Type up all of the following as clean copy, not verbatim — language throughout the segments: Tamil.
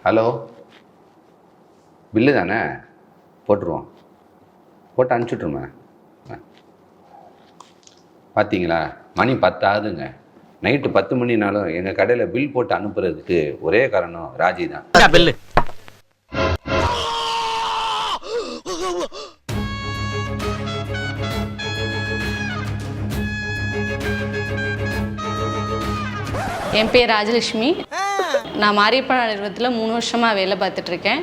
ஹலோ, பில்லு தானே? போட்டுருவோம். போட்டு அனுப்பிச்சுட்ருமே. பார்த்தீங்களா, மணி 10 ஆகுதுங்க. நைட்டு 10 மணினாலும் எங்கள் கடையில் பில் போட்டு அனுப்புறதுக்கு ஒரே காரணம் ராஜி தான். பில்லு என் பேர் ராஜலட்சுமி. நான் மாரியப்பன் நிறுவனத்தில் 3 வருஷமாக வேலை பார்த்துட்ருக்கேன்.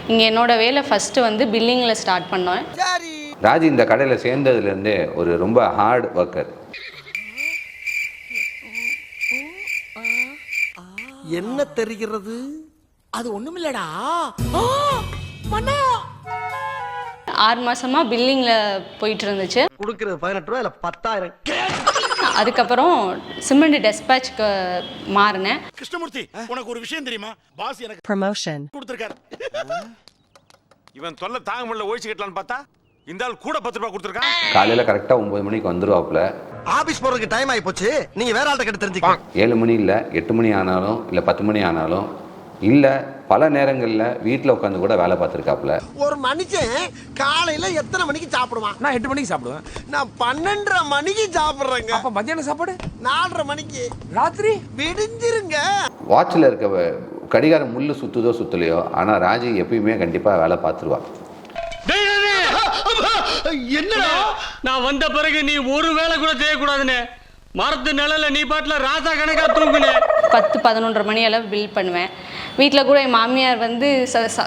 இங்கே என்னோட வேலை ஃபஸ்ட்டு வந்து பில்லிங்கில் ஸ்டார்ட் பண்ணேன். ராஜி இந்த கடையில் சேர்ந்ததுலேருந்தே ஒரு ரொம்ப ஹார்ட் ஒர்க்கர். என்ன தெரிகிறது? அது ஒண்ணுமில்லடா. 6 மாதமாக பில்லிங்கில் போயிட்டு இருந்துச்சு. கொடுக்கறது 18 ரூபா, இல்லை 10,000. அதுக்கப்புறம் சிமெண்ட் டெஸ்பேட்ச்க்கு மாறினேன். கிருஷ்ணமூர்த்தி, உனக்கு ஒரு விஷயம் தெரியுமா? பாஸ் எனக்கு promotion கொடுத்திருக்காரு. இவன் தொல்லை தாங்க முடியல, ஒழிச்சு கட்டலான்னு பார்த்தா இந்த ஆள் கூட 10 ரூபாய் கொடுத்திருக்கான். காலையில் கரெக்டாக 9 மணிக்கு வந்துடுவாப்புல. ஆபீஸ் போறதுக்கு டைம் ஆகி போச்சு, நீங்க வேற ஆள்கிட்ட கேட்டு தெரிஞ்சுக்கலாம். 7 மணி இல்லை, 8 மணி ஆனாலும் இல்லை 10 மணி ஆனாலும் இல்லை, பல நேரங்களில் வீட்டில் உட்காந்து கூட வேலை பார்த்துருக்காப்புல. ஒரு மனுஷன் காலையில எத்தனை மணிக்கு சாப்பிடுவான்? நான் 8 மணிக்கு சாப்பிடுவேன். நான் 12:30 மணிக்கு சாப்பிடுறேங்க. அப்ப மத்தியான சாப்பாடு 4:30 மணிக்கு. ராத்திரி விடிஞ்சிருங்க. வாட்சில் இருக்க கடிகாரம் முள்ளு சுற்றுதோ சுற்றலையோ, ஆனால் ராஜி எப்பயுமே கண்டிப்பாக வேலை பார்த்துருவா. என்னடா நான் வந்த பிறகு நீ ஒரு வேலை கூட செய்யக்கூடாதுன்னு மரத்து நிழல நீ பாட்டுல ராசா கணக்கா தூங்குனே. 10-11 மணி அளவு பில் பண்ணுவேன். வீட்டில் கூட என் மாமியார் வந்து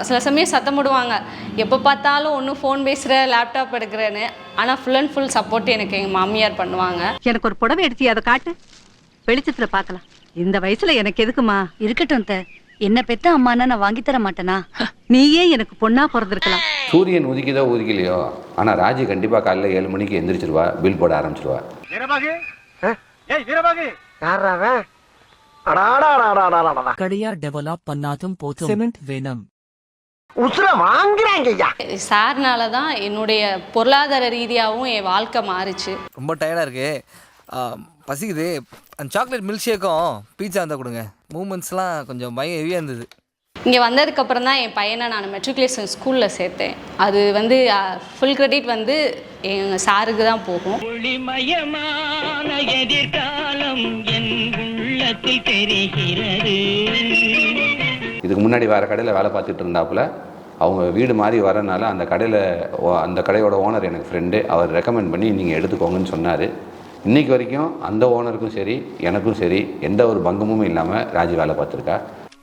சில சமயம் சத்தம் போடுவாங்க, எப்போ பார்த்தாலும் ஒன்று ஃபோன் பேசுகிற, லேப்டாப் எடுக்கிறேன்னு. ஆனால் ஃபுல் அண்ட் ஃபுல் சப்போர்ட் எனக்கு எங்கள் மாமியார் பண்ணுவாங்க. எனக்கு ஒரு புடவை எடுத்து அதை காட்டு, வெளிச்சத்துல பார்க்கலாம். இந்த வயசுல எனக்கு எதுக்குமா? இருக்கட்டும் த, என்ன பெத்த அம்மானா நான் வாங்கி தர மாட்டேனா? நீயே எனக்கு பொண்ணா பிறந்திருக்கலாம். சூரியன் உதிக்குதோ உதிக்கலையோ, ஆனால் ராஜி கண்டிப்பாக காலையில் 7 மணிக்கு எந்திரிச்சிருவா, பில் போட ஆரம்பிச்சிருவா. கடையா டெவலப் பண்ணாதும் போதும் சிமெண்ட் வேணும். உசுர வாங்குறாங்க ஐயா. சார்னால தான் என்னுடைய பொருளாதார ரீதியாகவும் என் வாழ்க்கை மாறிச்சு. ரொம்ப டயர்டாக இருக்கு, பசிக்குது. அந்த சாக்லேட் மில்க் ஷேக்கும் பீட்சா இருந்தால் கொடுங்க. மூமெண்ட்ஸ்லாம் கொஞ்சம் பயம் ஹெவியாக இருந்தது. இங்கே வந்ததுக்கப்புறம் தான் என் பையனை நான் மெட்ரிகுலேஷன் ஸ்கூலில் சேர்த்தேன். அது வந்து ஃபுல் கிரெடிட் வந்து எங்கள் சாருக்கு தான் போகும். இதுக்கு முன்னாடி வேறு கடையில் வேலை பார்த்துட்டு இருந்தாப்புல. அவங்க வீடு மாறி வரனால அந்த கடையோட ஓனர் எனக்கு ஃப்ரெண்டு, அவர் ரெக்கமெண்ட் பண்ணி நீங்கள் எடுத்துக்கோங்கன்னு சொன்னார். இன்றைக்கி வரைக்கும் அந்த ஓனருக்கும் சரி எனக்கும் சரி எந்த ஒரு பங்கமும் இல்லாமல் ராஜி வேலை பார்த்துருக்கா.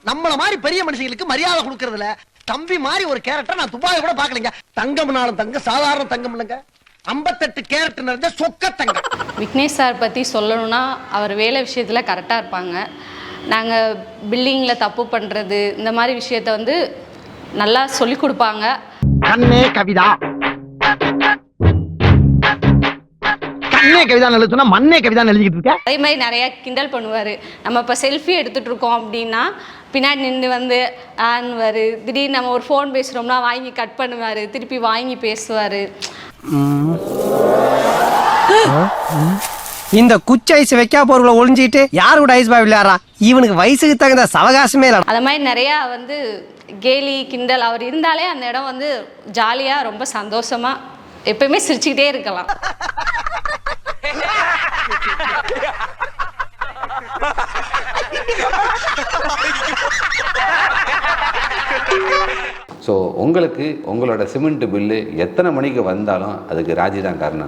நம்மள மாதிரி பெரிய மனுஷங்களுக்கு மரியாதை கொடுக்கறதுல தம்பி மாதிரி ஒரு கேரக்டர் நான் துபாயில கூட பாக்கலங்க. தங்கம்னாலும் தங்க, சாதாரண தங்கம் இல்லைங்க, 58 கேரட் நிறைஞ்ச சொக்க தங்கம். விக்னேஷ் சார் பற்றி சொல்லணும்னா, அவர் வேலை விஷயத்தில் கரெக்டாக இருப்பாங்க. நாங்கள் பில்டிங்கில் தப்பு பண்ணுறது, இந்த மாதிரி விஷயத்த வந்து நல்லா சொல்லி கொடுப்பாங்க. கண்ணே கவிதா, கண்ணே கவிதா எழுதுனா மண்ணே கவிதா எழுதிக்கிட்டு இருக்க. அதே மாதிரி நிறைய கிண்டல் பண்ணுவார். நம்ம இப்போ செல்ஃபி எடுத்துகிட்டு இருக்கோம் அப்படின்னா பின்னாடி நின்று வந்து ஆன்வார். திடீர்னு நம்ம ஒரு ஃபோன் பேசுகிறோம்னா வாங்கி கட் பண்ணுவார், திருப்பி வாங்கி பேசுவார். இந்த குச்சி ஐஸ் வைக்கா போறவங்கள ஒளிஞ்சிட்டு யாரு கூட ஐஸ் பாய் விளையாடுறா? இவனுக்கு வயசுக்கு தகுந்த சவகாசமே இல்லை. அது மாதிரி நிறையா வந்து கேலி கிண்டல். அவர் இருந்தாலே அந்த இடம் வந்து ஜாலியாக ரொம்ப சந்தோஷமாக எப்பயுமே சிரிச்சுக்கிட்டே இருக்கலாம். ஸோ உங்களுக்கு உங்களோட சிமெண்ட் பில்லு எத்தனை மணிக்கு வந்தாலும் அதுக்கு ராஜி தான் காரணம்.